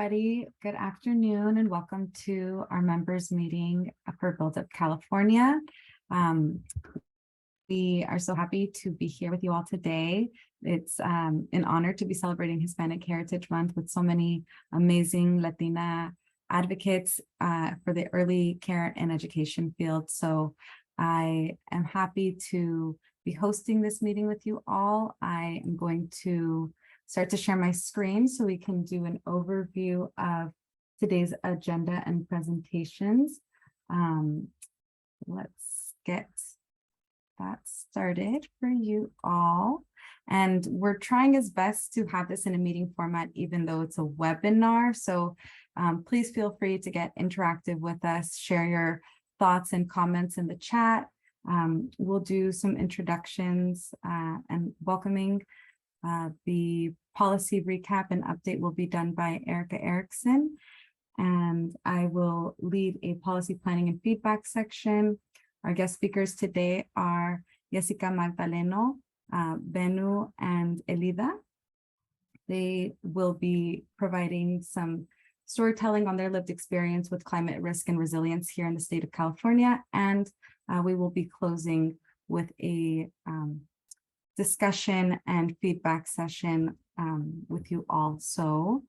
everybody. Good afternoon and welcome to our members meeting for Build Up California. We are so happy to be here with you all today. It's an honor to be celebrating Hispanic Heritage Month with so many amazing Latina advocates for the early care and education field. So I am happy to be hosting this meeting with you all. I am going to start to share my screen so we can do an overview of today's agenda and presentations. Let's get that started for you all. And we're trying as best to have this in a meeting format, even though it's a webinar. So please feel free to get interactive with us, share your thoughts and comments in the chat. We'll do some introductions and welcoming. The policy recap and update will be done by Erica Erickson, and I will lead a policy planning and feedback section. Our guest speakers today are Jessica Magdaleno, Benu, and Elida. They will be providing some storytelling on their lived experience with climate risk and resilience here in the state of California, and we will be closing with a discussion and feedback session with you all. So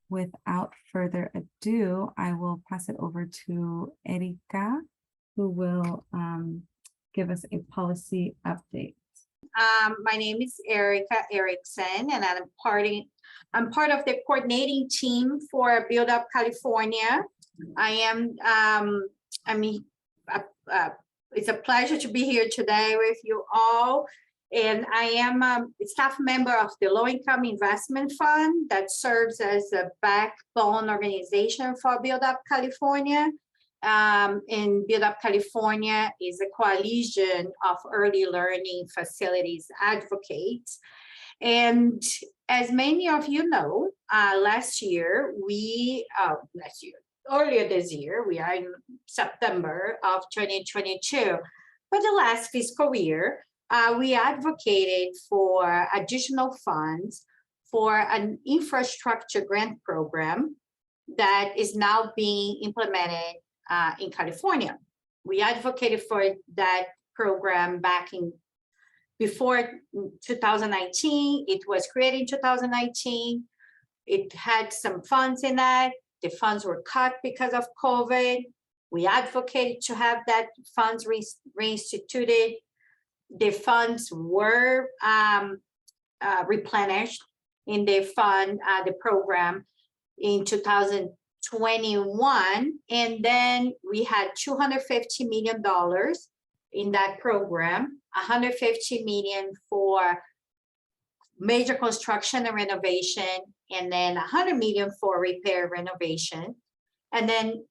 without further ado, I will pass it over to Erika, who will give us a policy update. My name is Erica Erickson, and I'm part of the coordinating team for Build Up California. It's a pleasure to be here today with you all. And I am a staff member of the Low Income Investment Fund that serves as a backbone organization for Build Up California. And Build Up California is a coalition of early learning facilities advocates. And as many of you know, earlier this year, we are in September of 2022, for the last fiscal year, we advocated for additional funds for an infrastructure grant program that is now being implemented in California. We advocated for that program before 2019. It was created in 2019. It had some funds in that. The funds were cut because of COVID. We advocated to have that funds reinstituted. The funds were replenished in the program in 2021, and then we had $250 million in that program, $150 million for major construction and renovation, and then $100 million for repair and renovation. And then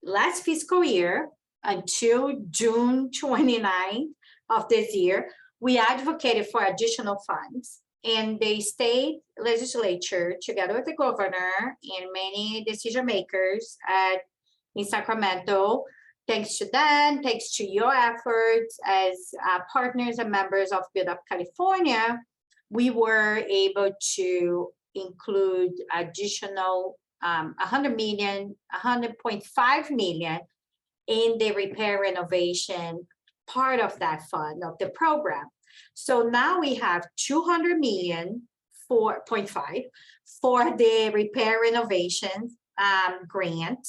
last fiscal year, until June 29th of this year, we advocated for additional funds, and the state legislature, together with the governor and many decision makers in Sacramento, thanks to them, thanks to your efforts as partners and members of Build Up California, we were able to include additional $100.5 million in the repair renovation part of that fund of the program. So now we have $200 million for the repair renovations grant,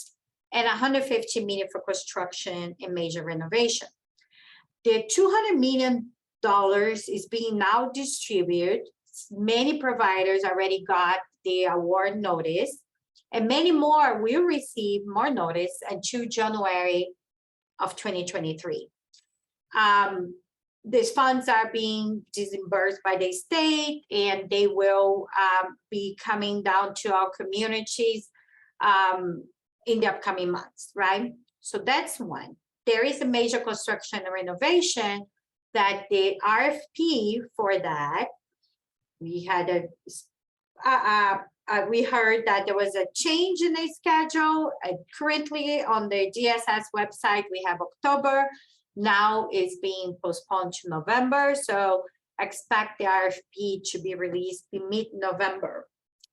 and $150 million for construction and major renovation. The $200 million is being now distributed. Many providers already got the award notice, and many more will receive more notice until January of 2023. These funds are being disbursed by the state, and they will be coming down to our communities in the upcoming months, right? So that's one. There is a major construction and renovation that the RFP for that, we had we heard that there was a change in the schedule. Currently on the DSS website, we have October. Now it's being postponed to November. So expect the RFP to be released in mid-November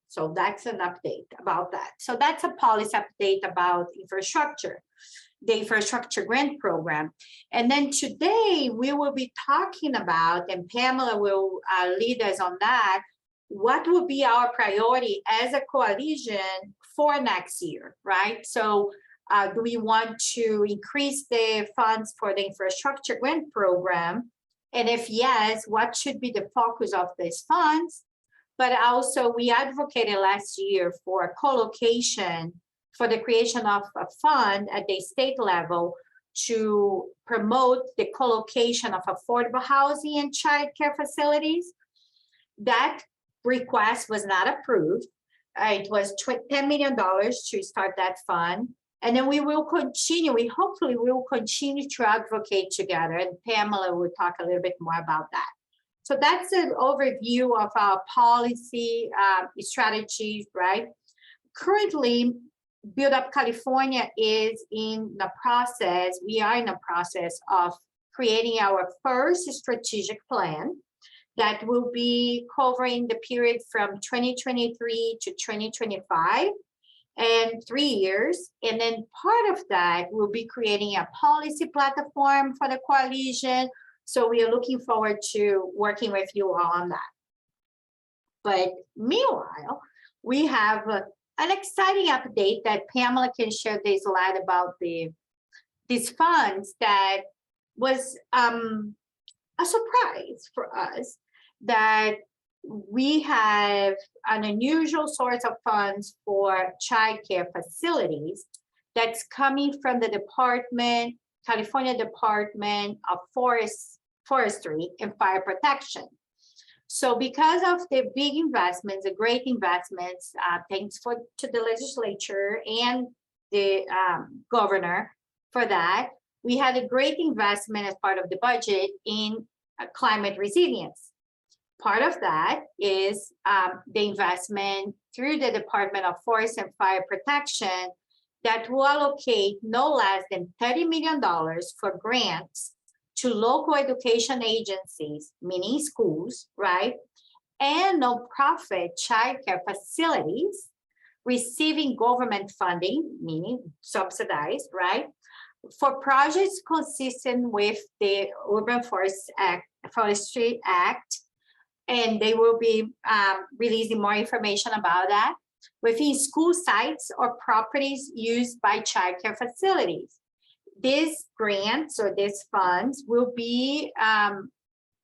So that's an update about that. So that's a policy update about infrastructure, the infrastructure grant program. And then today we will be talking about, and Pamela will lead us on that, what will be our priority as a coalition for next year, right? So do we want to increase the funds for the infrastructure grant program? And if yes, what should be the focus of these funds? But also we advocated last year for co-location, for the creation of a fund at the state level to promote the co-location of affordable housing and childcare facilities. That request was not approved. It was $10 million to start that fund. And then we will continue, hopefully we will continue to advocate together, and Pamela will talk a little bit more about that. So that's an overview of our policy strategies, right? Currently, Build Up California is in the process, we are in the process of creating our first strategic plan that will be covering the period from 2023 to 2025 and 3 years. And then part of that will be creating a policy platform for the coalition. So we are looking forward to working with you all on that. But meanwhile, we have an exciting update that Pamela can share this slide about these funds that was a surprise for us, that we have an unusual source of funds for childcare facilities that's coming from the California Department of Forestry and Fire Protection. So because of the big investments, the great investments, thanks to the legislature and the governor for that, we had a great investment as part of the budget in climate resilience. Part of that is the investment through the Department of Forest and Fire Protection that will allocate no less than $30 million for grants to local education agencies, meaning schools, right? And nonprofit childcare facilities receiving government funding, meaning subsidized, right? For projects consistent with the Urban Forestry Act, and they will be releasing more information about that, within school sites or properties used by childcare facilities. These grants or these funds will be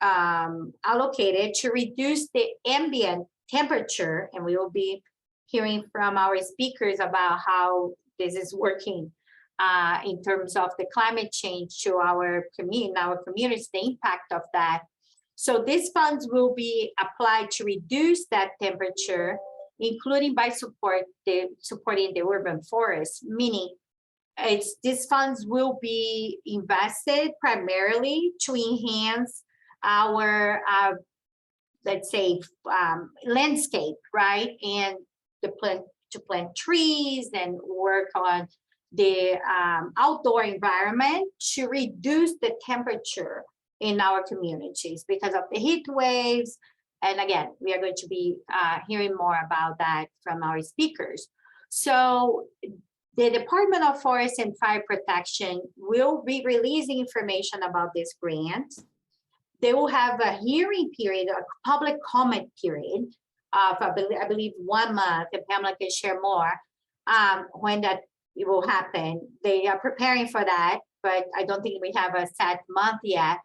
allocated to reduce the ambient temperature, and we will be hearing from our speakers about how this is working in terms of the climate change to our communities, the impact of that. So these funds will be applied to reduce that temperature, including by supporting the urban forest, meaning these funds will be invested primarily to enhance our, let's say, landscape, right? And to plant trees and work on the outdoor environment to reduce the temperature in our communities because of the heat waves. And again, we are going to be hearing more about that from our speakers. So the Department of Forest and Fire Protection will be releasing information about this grant. They will have a hearing period, a public comment period of, I believe 1 month, and Pamela can share more when that it will happen. They are preparing for that, but I don't think we have a set month yet.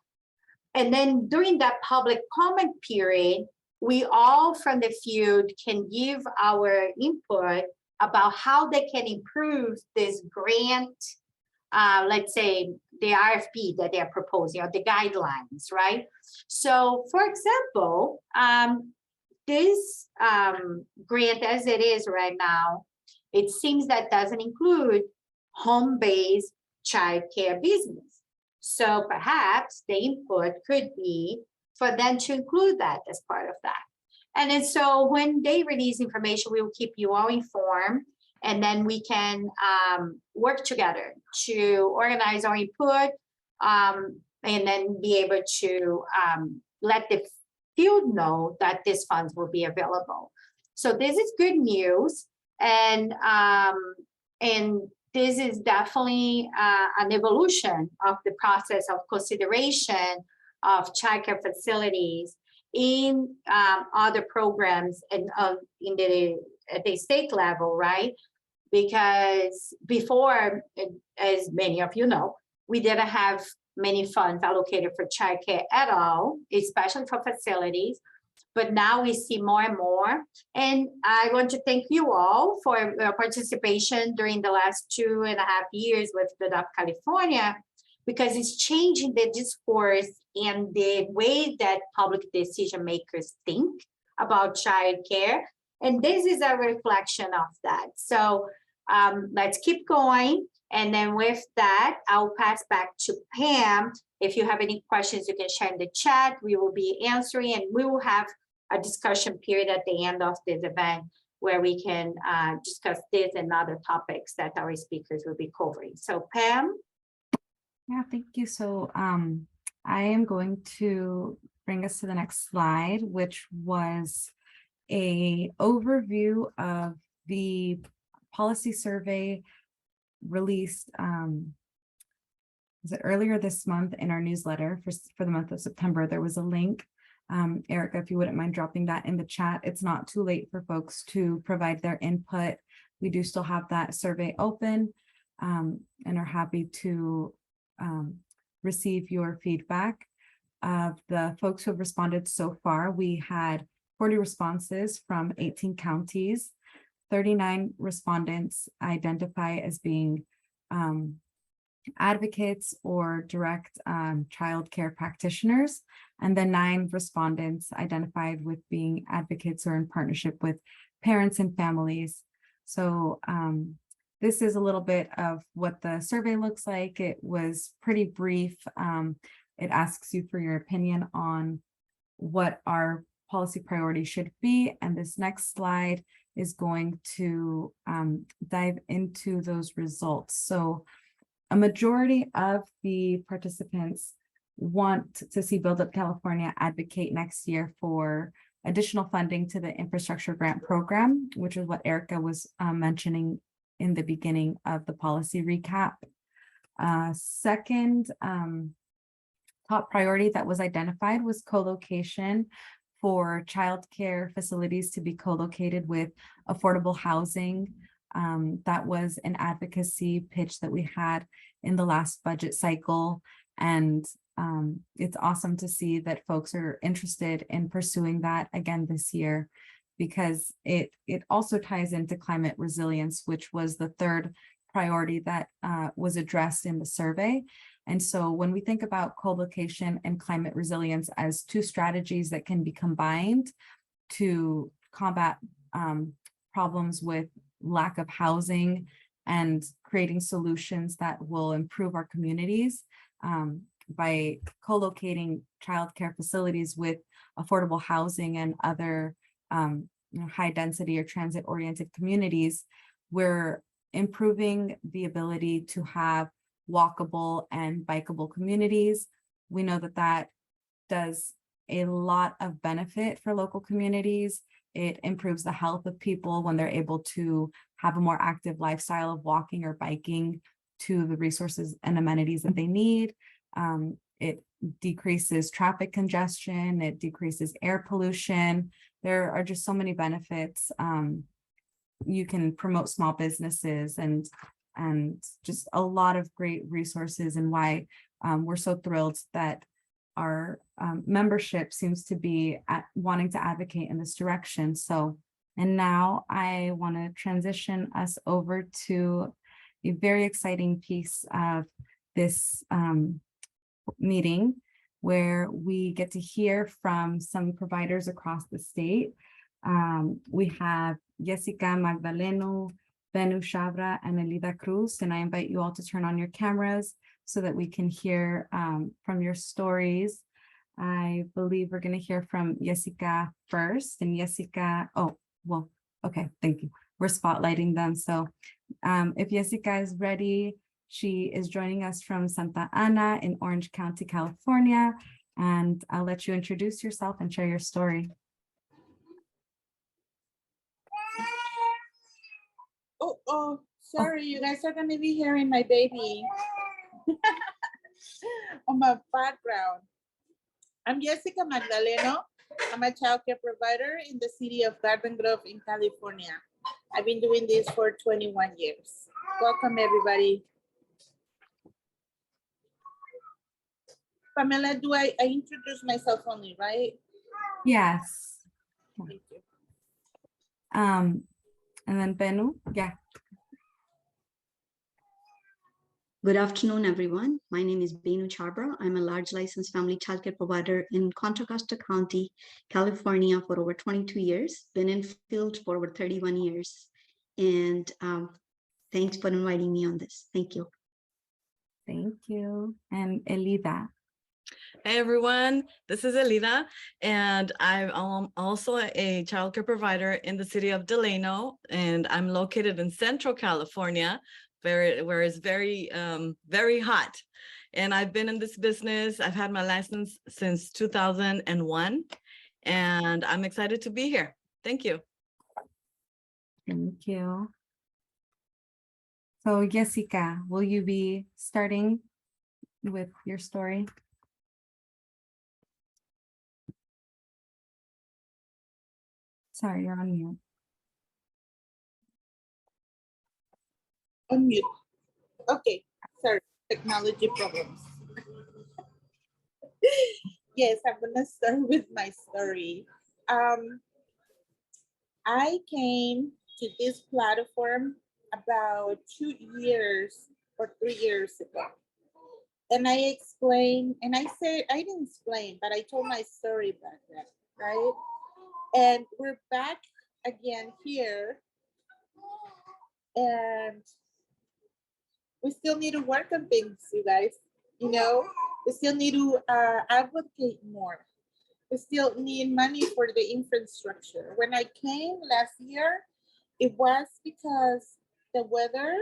And then during that public comment period, we all from the field can give our input about how they can improve this grant, let's say the RFP that they're proposing or the guidelines, right? So for example, this grant as it is right now, it seems that doesn't include home-based childcare business. So perhaps the input could be for them to include that as part of that. And then so when they release information, we will keep you all informed, and then we can work together to organize our input and then be able to let the field know that these funds will be available. So this is good news. And this is definitely an evolution of the process of consideration of childcare facilities in other programs and in at the state level, right? Because before, as many of you know, we didn't have many funds allocated for childcare at all, especially for facilities. But now we see more and more. And I want to thank you all for your participation during the last 2.5 years with Adopt California, because it's changing the discourse and the way that public decision makers think about childcare. And this is a reflection of that. So let's keep going. And then with that, I'll pass back to Pam. If you have any questions, you can share in the chat. We will be answering, and we will have a discussion period at the end of this event where we can discuss this and other topics that our speakers will be covering. So Pam? Yeah, thank you. So I am going to bring us to the next slide, which was an overview of the policy survey released was it earlier this month in our newsletter for the month of September. There was a link. Erica, if you wouldn't mind dropping that in the chat. It's not too late for folks to provide their input. We do still have that survey open and are happy to receive your feedback. Of the folks who have responded so far, we had 40 responses from 18 counties. 39 respondents identify as being advocates or direct child care practitioners, and then 9 respondents identified with being advocates or in partnership with parents and families. So this is a little bit of what the survey looks like. It was pretty brief. It asks you for your opinion on what our policy priorities should be, and this next slide is going to dive into those results. So a majority of the participants want to see Build Up California advocate next year for additional funding to the infrastructure grant program, which is what Erica was mentioning in the beginning of the policy recap. Second top priority that was identified was co-location for childcare facilities to be co-located with affordable housing. That was an advocacy pitch that we had in the last budget cycle. And it's awesome to see that folks are interested in pursuing that again this year, because it also ties into climate resilience, which was the third priority that was addressed in the survey. And so when we think about co-location and climate resilience as 2 strategies that can be combined to combat problems with lack of housing and creating solutions that will improve our communities by co-locating childcare facilities with affordable housing and other high density or transit oriented communities, we're improving the ability to have walkable and bikeable communities. We know that that does a lot of benefit for local communities. It improves the health of people when they're able to have a more active lifestyle of walking or biking to the resources and amenities that they need. It decreases traffic congestion, it decreases air pollution. There are just so many benefits. You can promote small businesses and just a lot of great resources, and why we're so thrilled that our membership seems to be wanting to advocate in this direction. So, and now I want to transition us over to a very exciting piece of this meeting, where we get to hear from some providers across the state. We have Jessica Magdaleno, Benu Chabra, and Elida Cruz, and I invite you all to turn on your cameras so that we can hear from your stories. I believe we're going to hear from Jessica first, and Jessica, oh, well, okay, thank you. We're spotlighting them. So if Jessica is ready, she is joining us from Santa Ana in Orange County, California, and I'll let you introduce yourself and share your story. Oh, sorry, you guys are gonna be hearing my baby on my background. I'm Jessica Magdaleno. I'm a child care provider in the city of Garden Grove in California. I've been doing this for 21 years. Welcome, everybody. Pamela, do I introduce myself only, right? Yes. Thank you. And then Benu, yeah. Good afternoon, everyone. My name is Benu Chhabra. I'm a large licensed family childcare provider in Contra Costa County, California for over 22 years, been in field for over 31 years. And thanks for inviting me on this. Thank you. Thank you. And Elida. Hey everyone, this is Elida, and I'm also a childcare provider in the city of Delano, and I'm located in Central California, where it's very, very hot. And I've been in this business. I've had my license since 2001, and I'm excited to be here. Thank you. Thank you. So Jessica, will you be starting with your story? Sorry, you're on mute. Unmute. Okay, sorry, technology problems. Yes, I'm gonna start with my story. I came to this platform about 2 years or 3 years ago. And I explained, and I said, I didn't explain, but I told my story back then, right? And we're back again here. And we still need to work on things, you guys. You know, we still need to advocate more. We still need money for the infrastructure. When I came last year, it was because the weather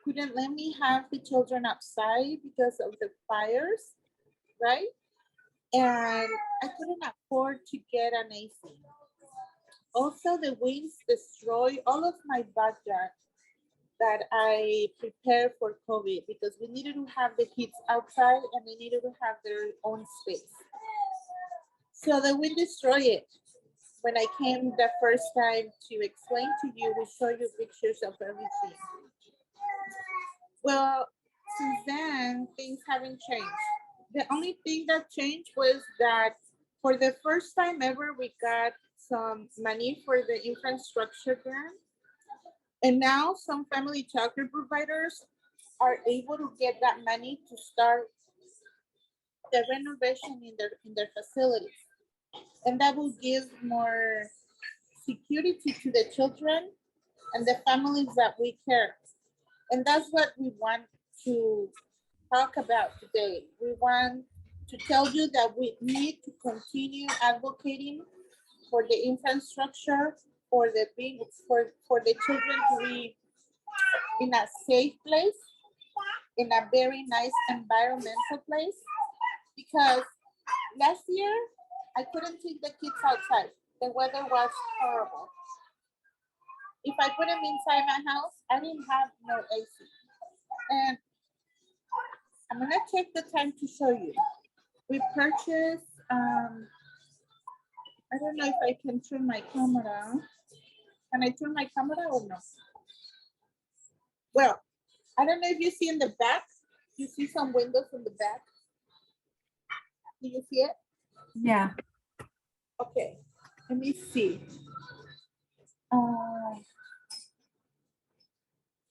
couldn't let me have the children outside because of the fires, right? And I couldn't afford to get an AC. Also, the winds destroy all of my backyard that I prepared for COVID because we needed to have the kids outside and they needed to have their own space. So the wind destroyed it. When I came the first time to explain to you, we show you pictures of everything. Well, since then, things haven't changed. The only thing that changed was that for the first time ever, we got some money for the infrastructure grant. And now some family childcare providers are able to get that money to start the renovation in their facilities. And that will give more security to the children and the families that we care. And that's what we want to talk about today. We want to tell you that we need to continue advocating for the infrastructure, for the children to be in a safe place, in a very nice environmental place. Because last year, I couldn't take the kids outside. The weather was horrible. If I put them inside my house, I didn't have no AC. And I'm gonna take the time to show you. We purchased, I don't know if I can turn my camera. Can I turn my camera or no? Well, I don't know if you see in the back, you see some windows in the back. Do you see it? Yeah. Okay, let me see.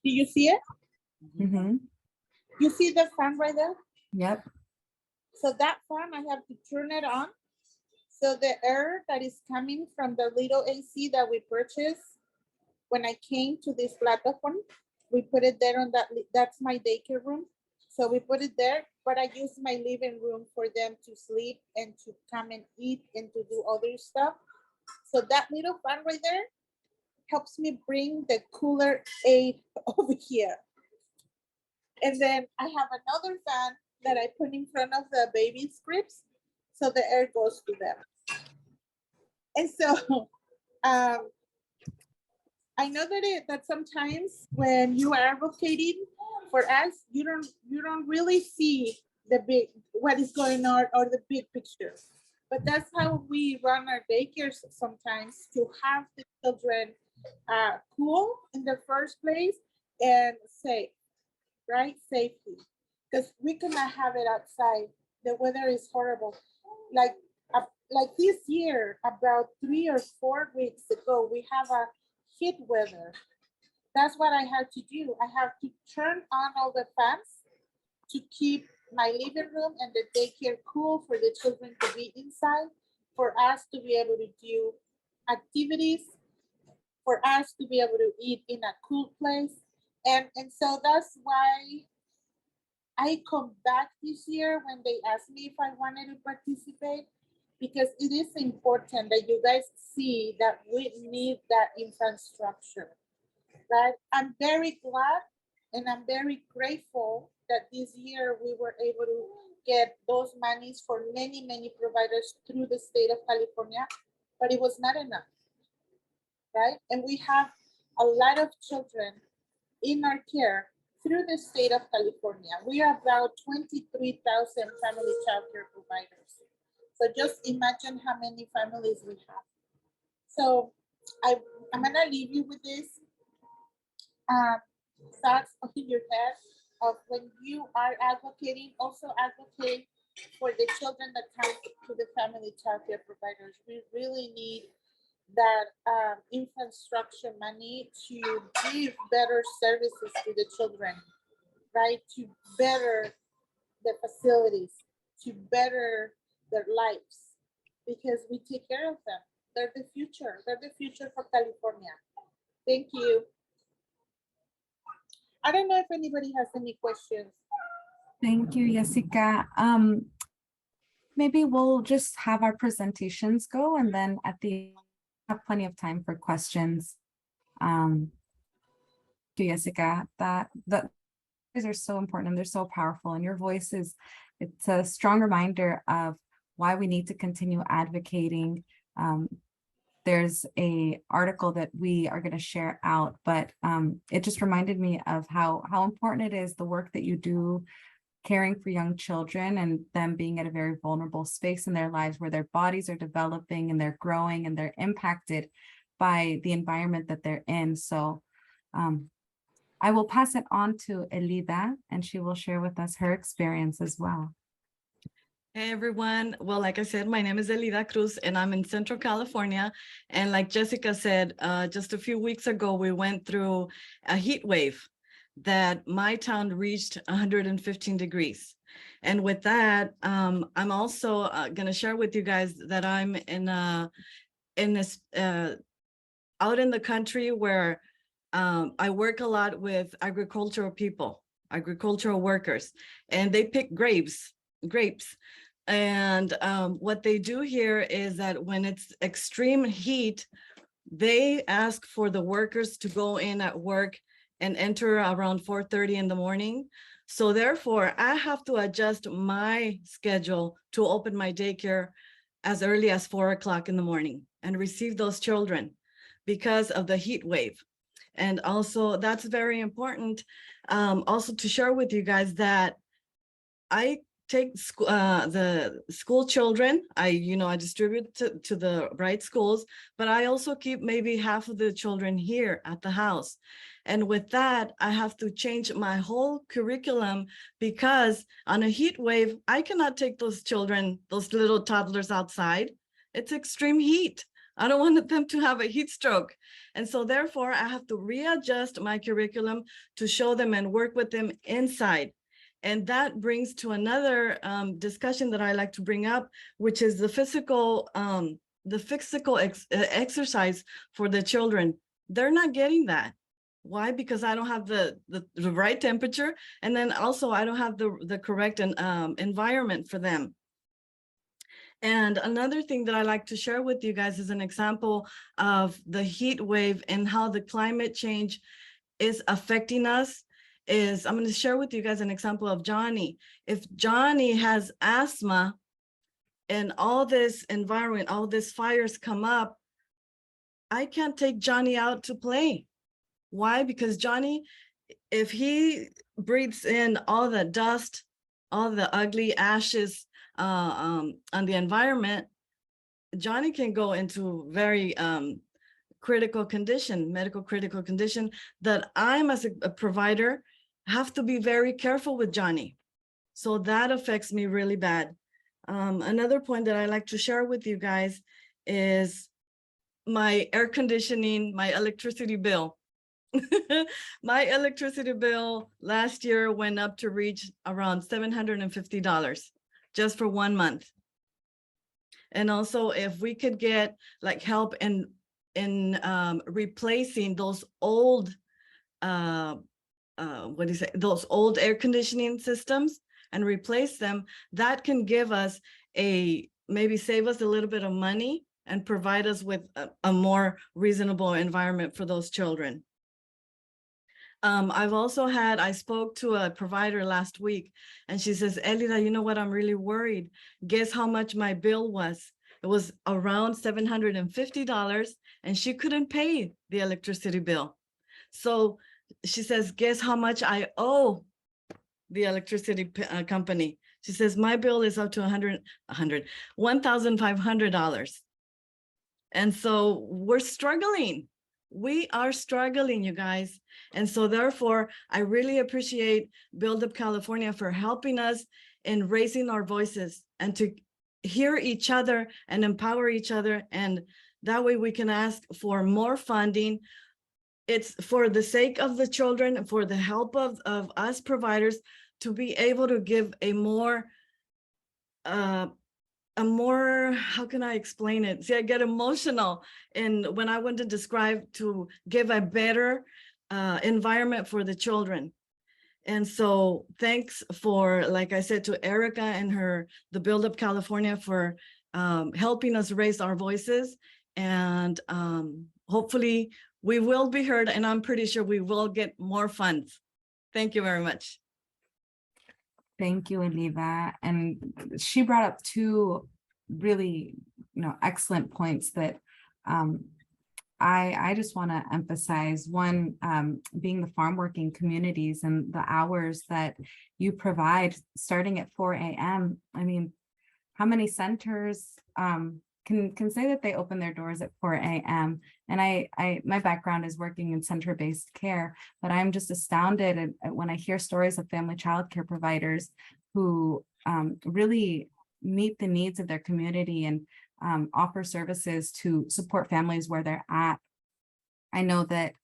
Do you see it? Mm-hmm. You see the fan right there? Yep. So that fan, I have to turn it on. So the air that is coming from the little AC that we purchased when I came to this platform, we put it there on that's my daycare room. So we put it there, but I use my living room for them to sleep and to come and eat and to do other stuff. So that little fan right there helps me bring the cooler air over here. And then I have another fan that I put in front of the baby scripts so the air goes to them. And so I know that sometimes when you are advocating for us, you don't really see the big what is going on or the big picture. But that's how we run our daycares sometimes, to have the children cool in the first place and safe, right? Safety, because we cannot have it outside. The weather is horrible. Like like this year, about 3 or 4 weeks ago, we have a heat weather. That's what I had to do. I have to turn on all the fans to keep my living room and the daycare cool for the children to be inside, for us to be able to do activities, for us to be able to eat in a cool place. And so that's why I come back this year when they asked me if I wanted to participate, because it is important that you guys see that we need that infrastructure, right? I'm very glad and I'm very grateful that this year we were able to get those monies for many, many providers through the state of California, but it was not enough, right? And we have a lot of children in our care through the state of California. We are about 23,000 family child care providers. So just imagine how many families we have. So I'm gonna leave you with this thoughts in your head of when you are advocating, also advocate for the children that come to the family child care providers. We really need that infrastructure money to give better services to the children, right? To better the facilities, to better their lives, because we take care of them. They're the future. They're the future for California. Thank you. I don't know if anybody has any questions. Thank you, Jessica. Maybe we'll just have our presentations go, and then at the have plenty of time for questions. To Jessica, that these are so important and they're so powerful, and your voice it's a strong reminder of why we need to continue advocating. There's a article that we are going to share out, but it just reminded me of how important it is, the work that you do caring for young children and them being at a very vulnerable space in their lives where their bodies are developing and they're growing and they're impacted by the environment that they're in. So I will pass it on to Elida, and she will share with us her experience as well. Hey everyone. Well, like I said, my name is Elida Cruz and I'm in Central California. And like Jessica said, just a few weeks ago, we went through a heat wave that my town reached 115 degrees. And with that, I'm also going to share with you guys that I'm in this out in the country where I work a lot with agricultural people, agricultural workers, and they pick grapes. And what they do here is that when it's extreme heat, they ask for the workers to go in at work and enter around 4:30 in the morning. So therefore, I have to adjust my schedule to open my daycare as early as 4 o'clock in the morning and receive those children because of the heat wave. And also that's very important also to share with you guys that I take the school children, I distribute to the right schools, but I also keep maybe half of the children here at the house. And with that, I have to change my whole curriculum because on a heat wave, I cannot take those children, those little toddlers outside. It's extreme heat. I don't want them to have a heat stroke. And so therefore, I have to readjust my curriculum to show them and work with them inside. And that brings to another discussion that I like to bring up, which is the physical exercise for the children. They're not getting that. Why? Because I don't have the right temperature. And then also I don't have the correct environment for them. And another thing that I like to share with you guys is an example of the heat wave and how the climate change is affecting us. I'm going to share with you guys an example of Johnny. If Johnny has asthma and all this environment, all these fires come up, I can't take Johnny out to play Why? Because Johnny, if he breathes in all the dust, all the ugly ashes on the environment, Johnny can go into very critical condition, medical critical condition, that I'm as a provider have to be very careful with Johnny. So that affects me really bad. Another point that I like to share with you guys is my air conditioning, my electricity bill. My electricity bill last year went up to reach around $750 just for 1 month. And also, if we could get like help in replacing those old what do you say, those old air conditioning systems and replace them, that can give us maybe save us a little bit of money and provide us with a more reasonable environment for those children. I spoke to a provider last week, and she says, Elida, you know what, I'm really worried. Guess how much my bill was? It was around $750, and she couldn't pay the electricity bill. So she says, guess how much I owe the electricity company? She says, my bill is up to $1,500. And so we're struggling. We are struggling, you guys. And so therefore, I really appreciate Build Up California for helping us in raising our voices and to hear each other and empower each other. And that way we can ask for more funding. It's for the sake of the children, for the help of us providers to be able to give a more, how can I explain it? See, I get emotional. And when I want to describe, to give a better environment for the children. And so thanks for, like I said, to Erica and the Build Up California for helping us raise our voices. And hopefully we will be heard, and I'm pretty sure we will get more funds. Thank you very much. Thank you, Elida. And she brought up two really, excellent points that I just want to emphasize. One, being the farm working communities and the hours that you provide starting at 4 a.m. I mean, how many centers can say that they open their doors at 4 a.m. And my background is working in center-based care, but I'm just astounded when I hear stories of family childcare providers who really meet the needs of their community and offer services to support families where they're at. I know that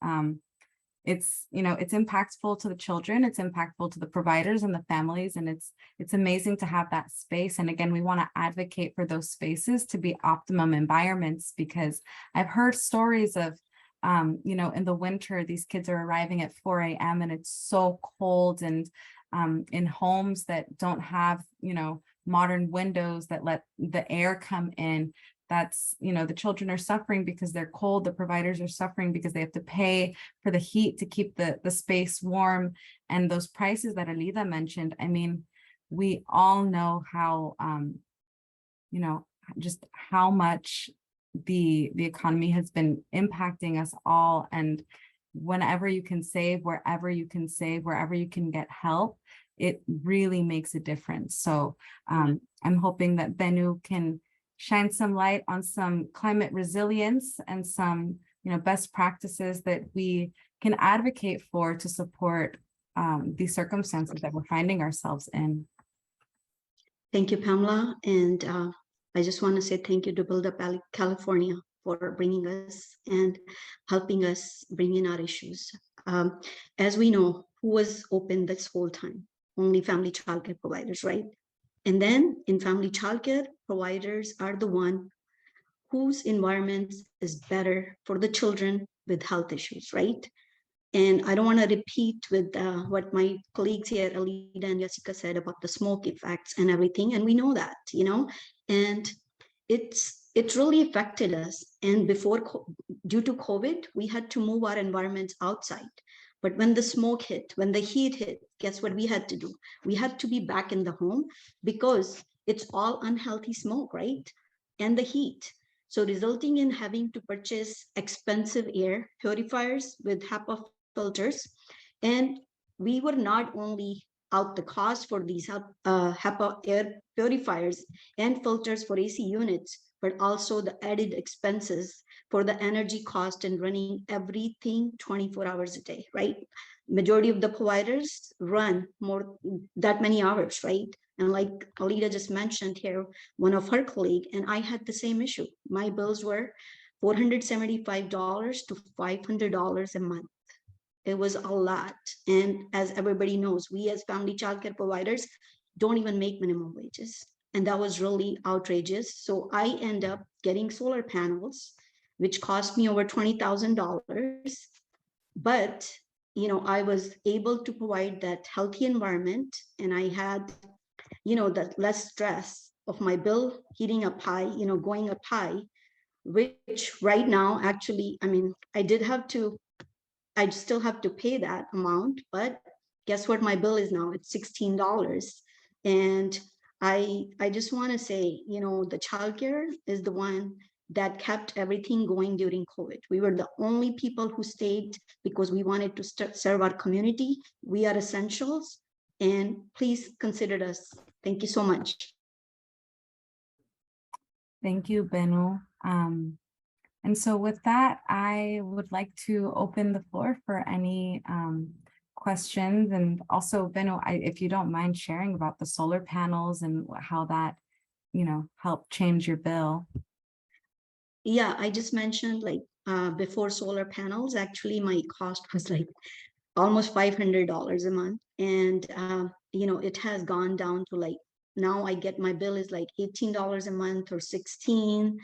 it's impactful to the children, it's impactful to the providers and the families, and it's amazing to have that space. And again, we want to advocate for those spaces to be optimum environments, because I've heard stories of in the winter, these kids are arriving at 4 a.m. and it's so cold, and in homes that don't have modern windows that let the air come in. That's, the children are suffering because they're cold. The providers are suffering because they have to pay for the heat to keep the space warm. And those prices that Elida mentioned, I mean, we all know how, just how much the economy has been impacting us all. And whenever you can save, wherever you can save, wherever you can get help, it really makes a difference. So I'm hoping that Bennu can shine some light on some climate resilience and some, best practices that we can advocate for to support these circumstances that we're finding ourselves in. Thank you, Pamela. And I just want to say thank you to Build Up California for bringing us and helping us bring in our issues. As we know, who was open this whole time? Only family childcare providers, right? And then in family childcare, providers are the one whose environment is better for the children with health issues, right? And I don't want to repeat with what my colleagues here, Alida and Jessica, said about the smoke effects and everything. And we know that, and it really affected us. And due to COVID, we had to move our environments outside. But when the smoke hit, when the heat hit, guess what we had to do? We had to be back in the home because it's all unhealthy smoke, right? And the heat. So resulting in having to purchase expensive air purifiers with HEPA filters. And we were not only out the cost for these HEPA air purifiers and filters for AC units, but also the added expenses for the energy cost and running everything 24 hours a day, right? Majority of the providers run more that many hours, right? And like Alida just mentioned here, one of her colleague, and I had the same issue. My bills were $475 to $500 a month. It was a lot. And as everybody knows, we as family childcare providers don't even make minimum wages. And that was really outrageous. So I end up getting solar panels, which cost me over $20,000. But, I was able to provide that healthy environment, and I had, that less stress of my bill heating up high, going up high, which right now, actually, I mean, I still have to pay that amount, but guess what my bill is now? It's $16. And I just want to say, the childcare is the one that kept everything going during COVID. We were the only people who stayed because we wanted to serve our community. We are essentials, and please consider us. Thank you so much. Thank you, Benu. And so with that, I would like to open the floor for any questions. And also, Benu, if you don't mind sharing about the solar panels and how that, helped change your bill. Yeah, I just mentioned like before solar panels, actually my cost was like almost $500 a month. And, it has gone down to like, now I get my bill is like $18 a month or 16.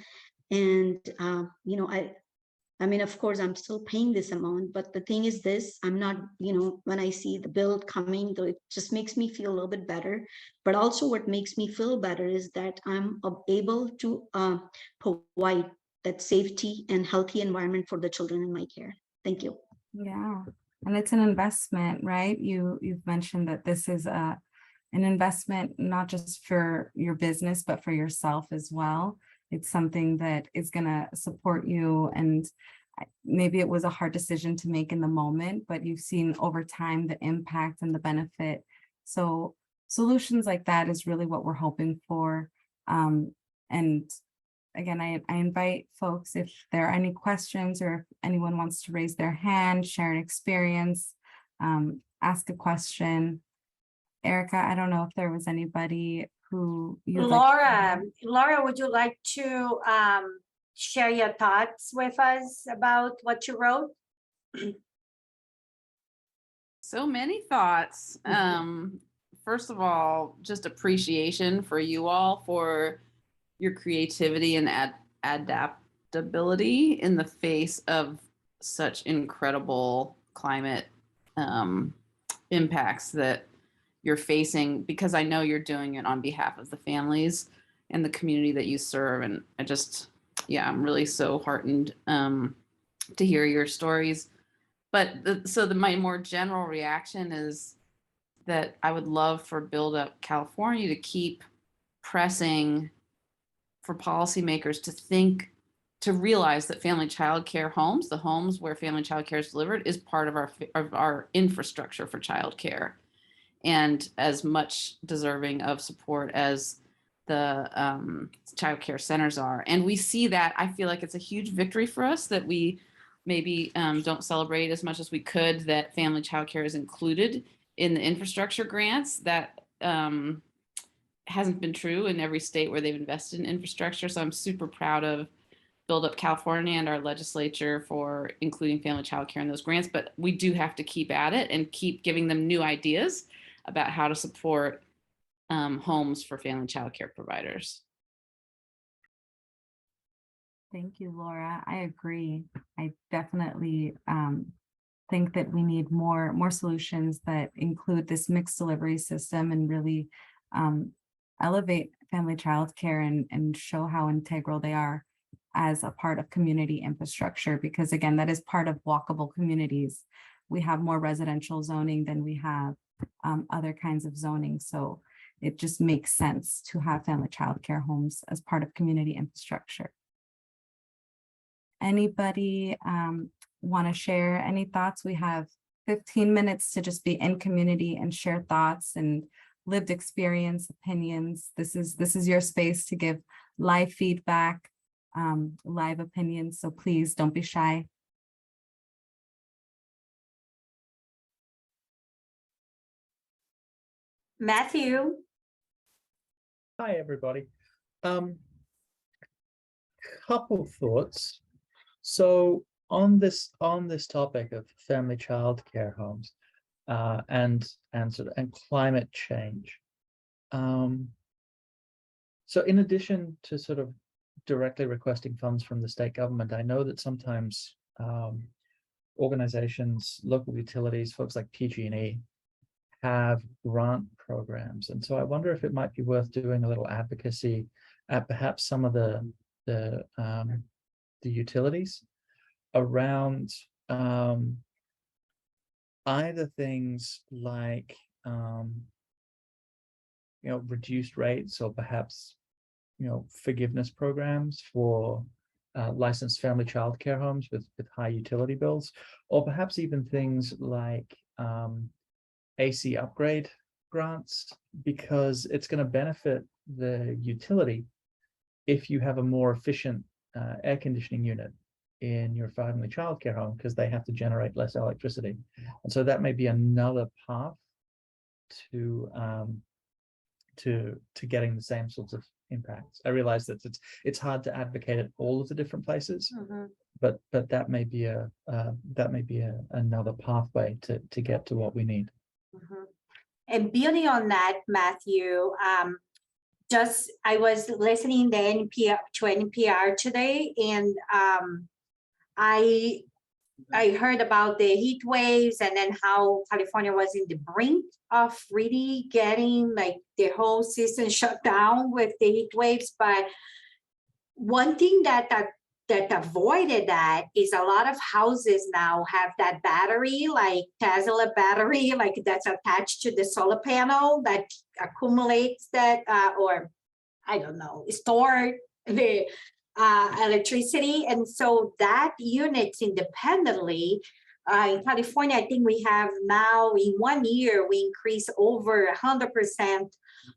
And, I mean, of course, I'm still paying this amount, but the thing is this, I'm not, when I see the bill coming, it just makes me feel a little bit better. But also what makes me feel better is that I'm able to provide that safety and healthy environment for the children in my care. Thank you. Yeah, and it's an investment, right? You've mentioned that this is an investment, not just for your business, but for yourself as well. It's something that is going to support you. And maybe it was a hard decision to make in the moment, but you've seen over time the impact and the benefit. So solutions like that is really what we're hoping for. And again, I invite folks, if there are any questions or if anyone wants to raise their hand, share an experience, ask a question. Erica, I don't know if there was anybody who Laura, would you like to share your thoughts with us about what you wrote? So many thoughts. First of all, just appreciation for you all for your creativity and adaptability in the face of such incredible climate impacts that you're facing, because I know you're doing it on behalf of the families and the community that you serve. And I'm really so heartened to hear your stories. But my more general reaction is that I would love for Build Up California to keep pressing for policymakers to realize that family child care homes, the homes where family child care is delivered, is part of our infrastructure for child care, and as much deserving of support as the child care centers are. And we see that. I feel like it's a huge victory for us that we maybe don't celebrate as much as we could, that family child care is included in the infrastructure grants. That hasn't been true in every state where they've invested in infrastructure. So I'm super proud of Build Up California and our legislature for including family child care in those grants. But we do have to keep at it and keep giving them new ideas about how to support homes for family child care providers. Thank you, Laura. I agree. I definitely think that we need more solutions that include this mixed delivery system and really elevate family child care and show how integral they are as a part of community infrastructure, because again, that is part of walkable communities. We have more residential zoning than we have other kinds of zoning. So it just makes sense to have family child care homes as part of community infrastructure. Anybody want to share any thoughts? We have 15 minutes to just be in community and share thoughts and lived experience, opinions. This is your space to give live feedback, live opinions. So please don't be shy. Matthew? Hi, everybody. Couple thoughts. So on this topic of family child care homes and climate change. So in addition to sort of directly requesting funds from the state government, I know that sometimes organizations, local utilities, folks like PG&E have grant programs. And so I wonder if it might be worth doing a little advocacy at perhaps some of the utilities around either things like reduced rates, or perhaps forgiveness programs for licensed family child care homes with high utility bills, or perhaps even things like AC upgrade grants, because it's going to benefit the utility if you have a more efficient air conditioning unit in your family childcare home, because they have to generate less electricity. And so that may be another path to getting the same sorts of impacts. I realize that it's hard to advocate at all of the different places, but that may be another pathway to get to what we need. And building on that, Matthew, I was listening to NPR today, and I heard about the heat waves, and then how California was in the brink of really getting like the whole system shut down with the heat waves. But one thing that avoided that is a lot of houses now have that battery, like Tesla battery, like that's attached to the solar panel that accumulates that, or I don't know, store the electricity. And so that units independently, in California, I think we have now in 1 year, we increased over 100%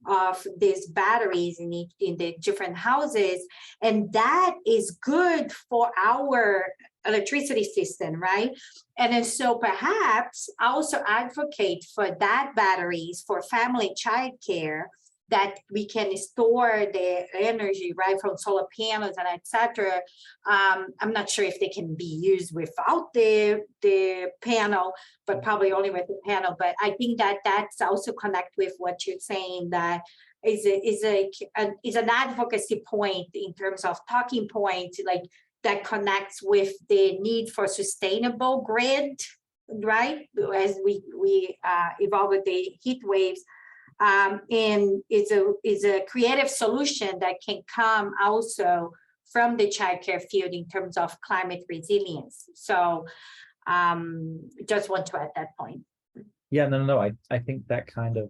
of these batteries in the different houses. And that is good for our electricity system, right? And then so perhaps also advocate for that batteries for family child care, that we can store the energy right from solar panels and etc. I'm not sure if they can be used without the panel, but probably only with the panel. But I think that that's also connect with what you're saying, that is an advocacy point in terms of talking points, like that connects with the need for sustainable grid, right? As we evolve with the heat waves. And is a creative solution that can come also from the childcare field in terms of climate resilience. So just want to add that point. Yeah, no. I think that kind of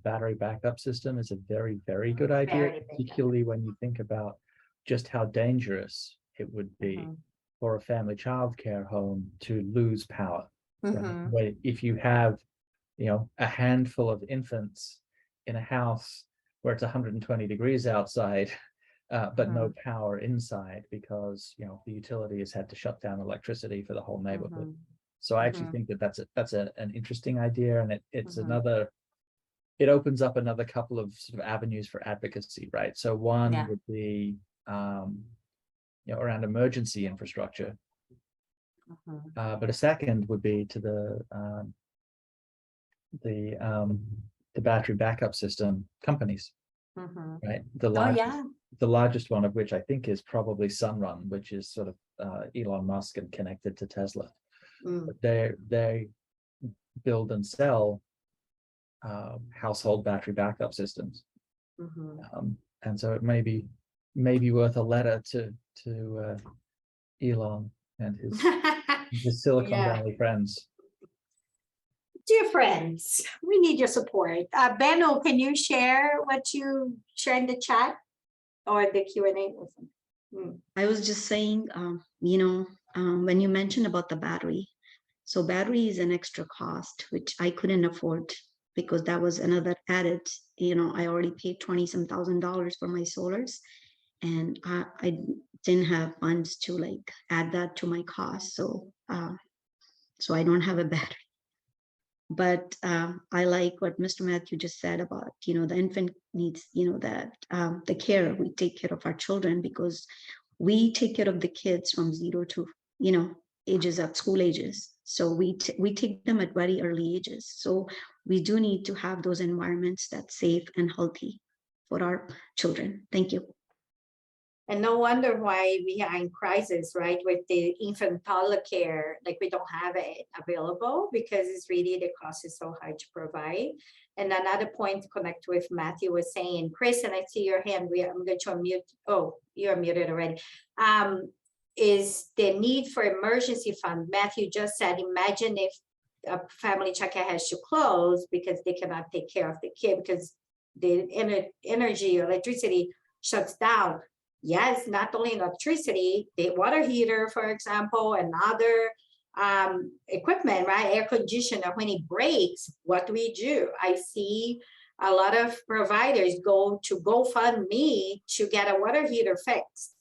battery backup system is a very, very good idea, particularly when you think about just how dangerous it would be for a family childcare home to lose power. Right? If you have a handful of infants in a house where it's 120 degrees outside, but no power inside because the utility has had to shut down electricity for the whole neighborhood. So I actually think that that's an interesting idea, and it's it opens up another couple of sort of avenues for advocacy, right? So one would be around emergency infrastructure, but a second would be to the battery backup system companies, right? The largest one of which I think is probably Sunrun, which is sort of Elon Musk and connected to Tesla. But they build and sell household battery backup systems, and so it may be worth a letter to Elon and his Silicon Valley friends. Dear friends, we need your support. Benno, can you share what you share in the chat or the Q&A? I was just saying, when you mentioned about the battery, So battery is an extra cost, which I couldn't afford because that was another added, I already paid 20 some $1,000s for my solars, and I didn't have funds to like add that to my cost. So I don't have a battery. But I like what Mr. Matthew just said about, the infant needs, that the care, we take care of our children, because we take care of the kids from 0 to, ages at school ages. So we take them at very early ages. So we do need to have those environments that's safe and healthy for our children. Thank you. And no wonder why we are in crisis, right? With the infant toddler care, like we don't have it available because it's really, the cost is so high to provide. And another point to connect with Matthew was saying, Chris, and I see your hand, I'm going to unmute. Oh, you're muted already. Is the need for emergency fund. Matthew just said, imagine if a family childcare has to close because they cannot take care of the kid because the energy, electricity shuts down. Yes, not only electricity, the water heater, for example, and other equipment, right? Air conditioner, when it breaks, what do we do? I see a lot of providers go to GoFundMe to get a water heater fixed.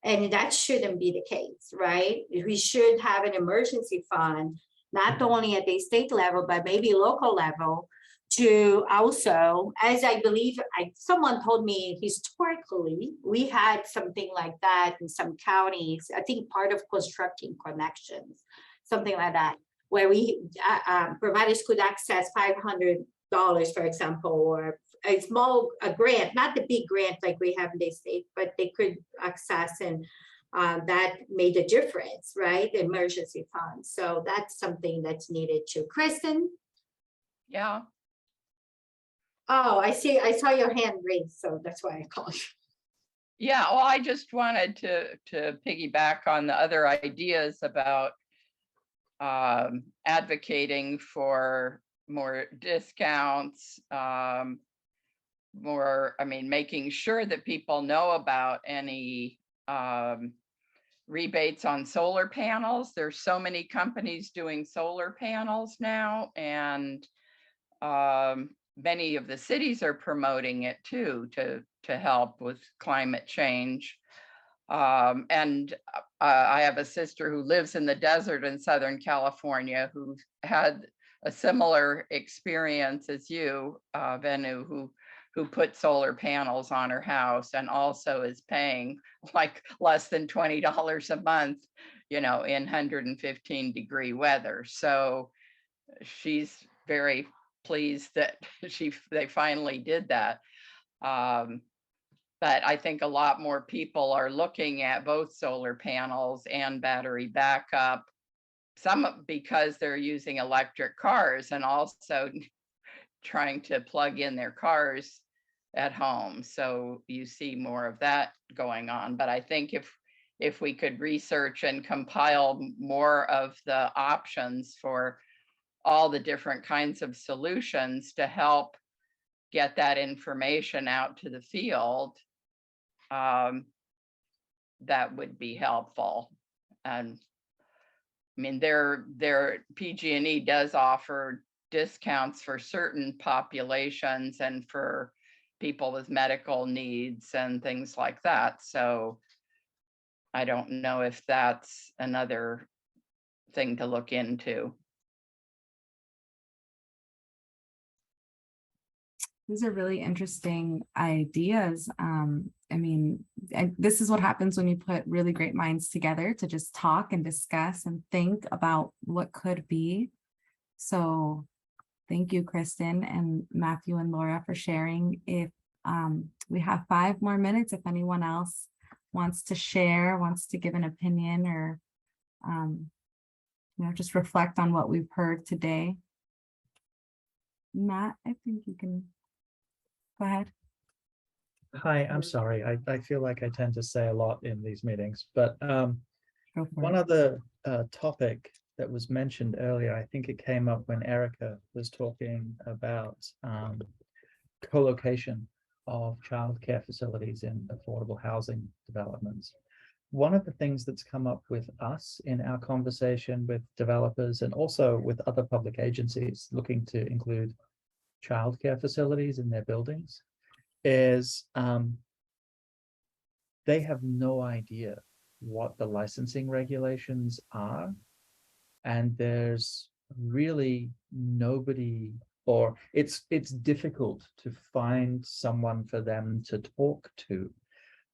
And that shouldn't be the case, right? We should have an emergency fund, not only at the state level, but maybe local level, to also, as I believe, someone told me historically, we had something like that in some counties, I think part of constructing connections, something like that, where we providers could access $500, for example, or a small grant, not the big grant like we have in the state, but they could access, and that made a difference, right? The emergency fund. So that's something that's needed too. Kristen? Yeah. Oh, I see. I saw your hand raised, so that's why I called you. Yeah, well, I just wanted to piggyback on the other ideas about advocating for more discounts, making sure that people know about any rebates on solar panels. There's so many companies doing solar panels now, and many of the cities are promoting it too, to help with climate change. And I have a sister who lives in the desert in Southern California who had a similar experience as you, Venu, who put solar panels on her house and also is paying like less than $20 a month, in 115-degree weather. So she's very pleased that they finally did that. But I think a lot more people are looking at both solar panels and battery backup, some because they're using electric cars and also trying to plug in their cars at home. So you see more of that going on. But I think if we could research and compile more of the options for all the different kinds of solutions to help get that information out to the field, that would be helpful. And I mean, their PG&E does offer discounts for certain populations and for people with medical needs and things like that. So I don't know if that's another thing to look into. These are really interesting ideas. This is what happens when you put really great minds together to just talk and discuss and think about what could be. So thank you, Kristen and Matthew and Laura, for sharing. If we have 5 more minutes, if anyone else wants to share, wants to give an opinion, or just reflect on what we've heard today. Matt, I think you can go ahead. Hi, I'm sorry. I feel like I tend to say a lot in these meetings, but one other topic that was mentioned earlier, I think it came up when Erica was talking about co-location of childcare facilities in affordable housing developments. one of the things that's come up with us in our conversation with developers and also with other public agencies looking to include childcare facilities in their buildings is they have no idea what the licensing regulations are. And there's really nobody, or it's difficult to find someone for them to talk to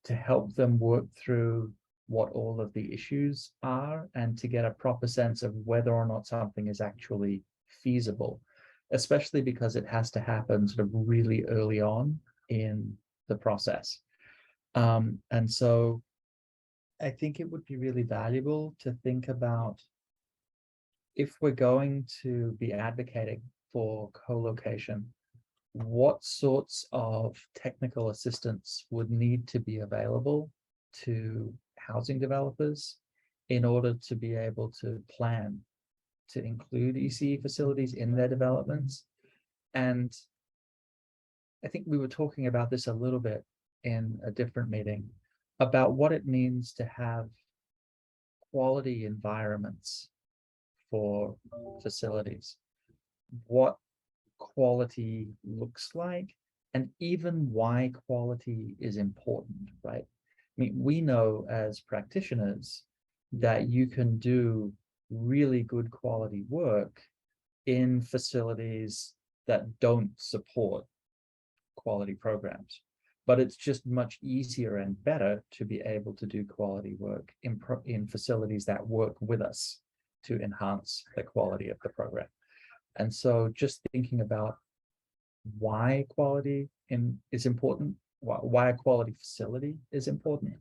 help them work through what all of the issues are and to get a proper sense of whether or not something is actually feasible, especially because it has to happen sort of really early on in the process. And so I think it would be really valuable to think about, if we're going to be advocating for co-location, what sorts of technical assistance would need to be available to housing developers in order to be able to plan to include ECE facilities in their developments. And I think we were talking about this a little bit in a different meeting about what it means to have quality environments for facilities, what quality looks like, and even why quality is important, right? I mean, we know as practitioners that you can do really good quality work in facilities that don't support quality programs. But it's just much easier and better to be able to do quality work in facilities that work with us to enhance the quality of the program. And so just thinking about why quality is important, why a quality facility is important,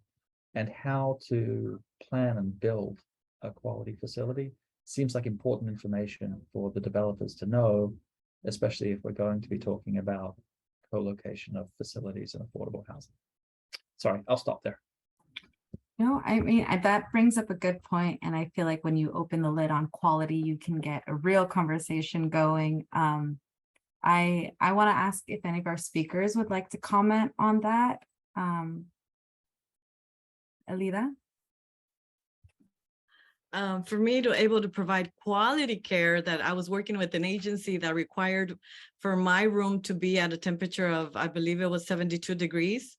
and how to plan and build a quality facility seems like important information for the developers to know, especially if we're going to be talking about co-location of facilities and affordable housing. Sorry, I'll stop there. No, I mean, that brings up a good point, and I feel like when you open the lid on quality, you can get a real conversation going. I want to ask if any of our speakers would like to comment on that. Alida? For me to able to provide quality care, that I was working with an agency that required for my room to be at a temperature of, I believe it was 72 degrees.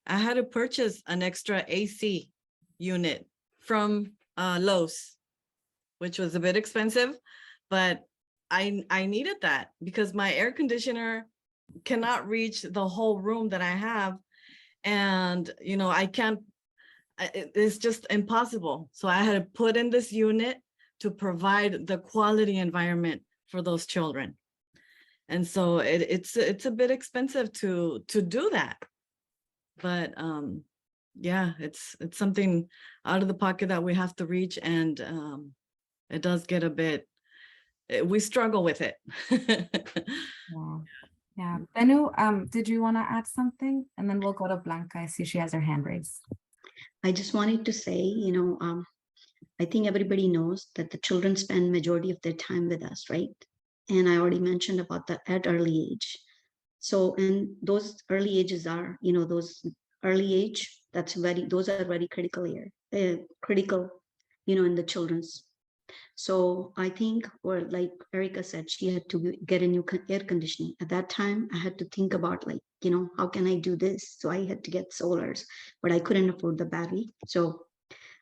I had to purchase an extra AC unit from Lowe's, which was a bit expensive, but I needed that because my air conditioner cannot reach the whole room that I have. And, you know, it's just impossible. So I had to put in this unit to provide the quality environment for those children. And so it's a bit expensive to do that. But yeah, it's something out of the pocket that we have to reach, and it does get a bit, we struggle with it. Yeah. Benu, did you want to add something? And then we'll go to Blanca. I see she has her hand raised. I just wanted to say, I think everybody knows that the children spend majority of their time with us, right? And I already mentioned about that at early age. So, and those early ages are, those early age, those are very critical critical, in the children's. So I think, or like Erica said, she had to get a new air conditioning. At that time, I had to think about how can I do this? So I had to get solars, but I couldn't afford the battery. So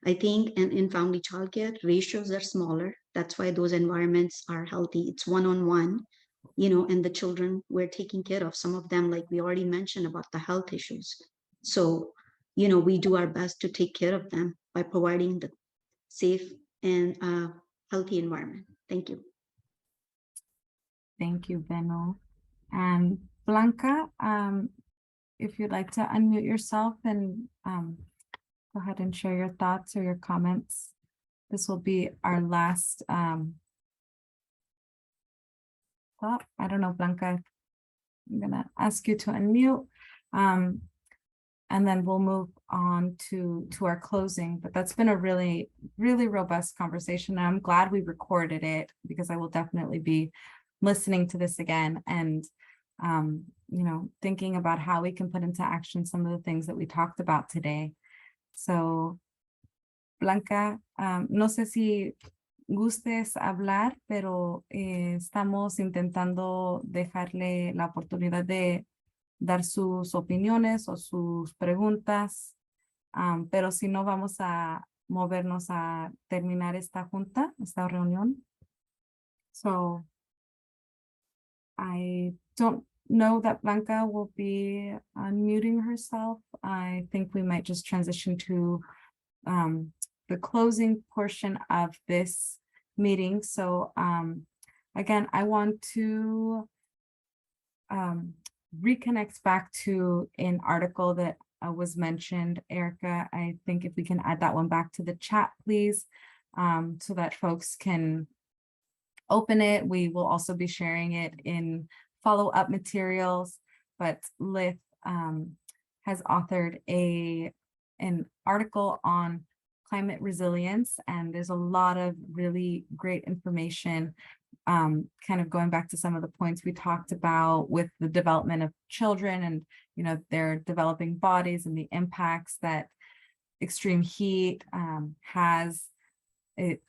I think, and in family childcare, ratios are smaller. That's why those environments are healthy. It's one-on-one, and the children we're taking care of, some of them, like we already mentioned about the health issues. So, we do our best to take care of them by providing the safe and healthy environment. Thank you. Thank you, Benu. And Blanca, if you'd like to unmute yourself and go ahead and share your thoughts or your comments. This will be our last thought. I don't know, Blanca, I'm gonna ask you to unmute. And then we'll move on to our closing, but that's been a really, really robust conversation. And I'm glad we recorded it because I will definitely be listening to this again and, thinking about how we can put into action some of the things that we talked about today. So Blanca, no sé si gustes hablar, pero estamos intentando dejarle la oportunidad de dar sus opiniones o sus preguntas, pero si no, vamos a movernos a terminar esta junta, esta reunión. So I don't know that Blanca will be unmuting herself. I think we might just transition to the closing portion of this meeting. So again, I want to reconnect back to an article that was mentioned. Erica, I think if we can add that one back to the chat, please, so that folks can open it. We will also be sharing it in follow-up materials, but Lith has authored an article on climate resilience, and there's a lot of really great information, kind of going back to some of the points we talked about with the development of children and, you know, their developing bodies and the impacts that extreme heat has. It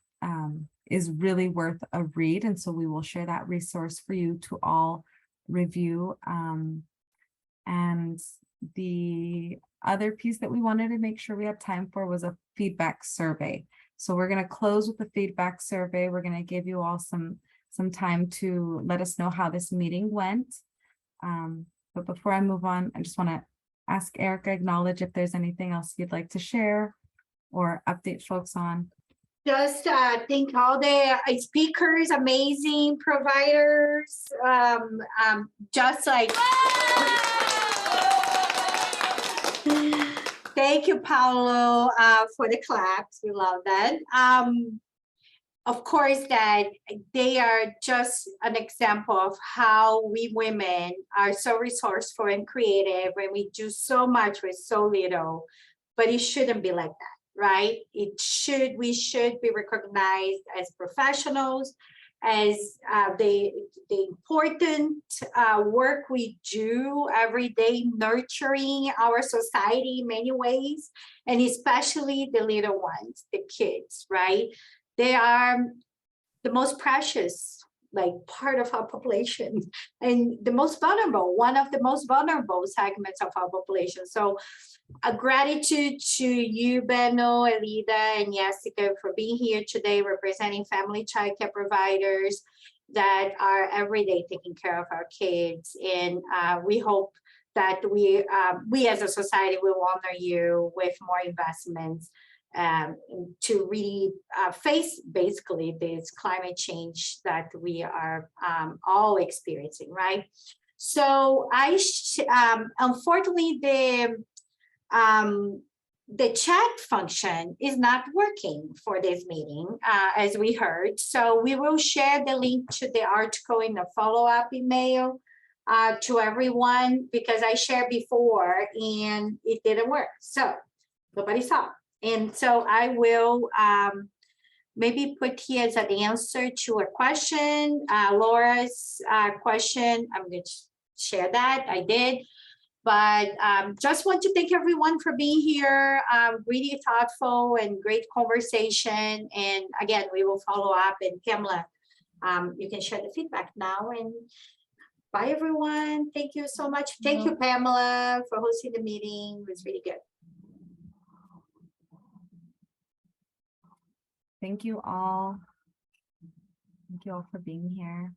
is really worth a read, and so we will share that resource for you to all review. And the other piece that we wanted to make sure we have time for was a feedback survey. So we're going to close with the feedback survey. We're going to give you all some time to let us know how this meeting went. But before I move on, I just want to ask Erica, acknowledge if there's anything else you'd like to share or update folks on. Just thank all the speakers, amazing providers, just like. Thank you, Paolo, for the claps. We love that. Of course, that they are just an example of how we women are so resourceful and creative, and we do so much with so little, but it shouldn't be like that. Right? We should be recognized as professionals, as the important work we do every day, nurturing our society in many ways, and especially the little ones, the kids, right? They are the most precious, like, part of our population, and the most vulnerable, one of the most vulnerable segments of our population. So a gratitude to you, Benno, Elida, and Jessica for being here today, representing family childcare providers that are every day taking care of our kids. And we hope that we as a society will honor you with more investments to really face basically this climate change that we are all experiencing, right? So unfortunately, the chat function is not working for this meeting, as we heard. So we will share the link to the article in the follow-up email to everyone, because I shared before and it didn't work. So nobody saw. And so I will maybe put here as an answer to a question, Laura's question. I'm going to share that. I did. But just want to thank everyone for being here. Really thoughtful and great conversation. And again, we will follow up. And Pamela, you can share the feedback now. And bye, everyone. Thank you so much. Thank you, Pamela, for hosting the meeting. It was really good. Thank you all. Thank you all for being here.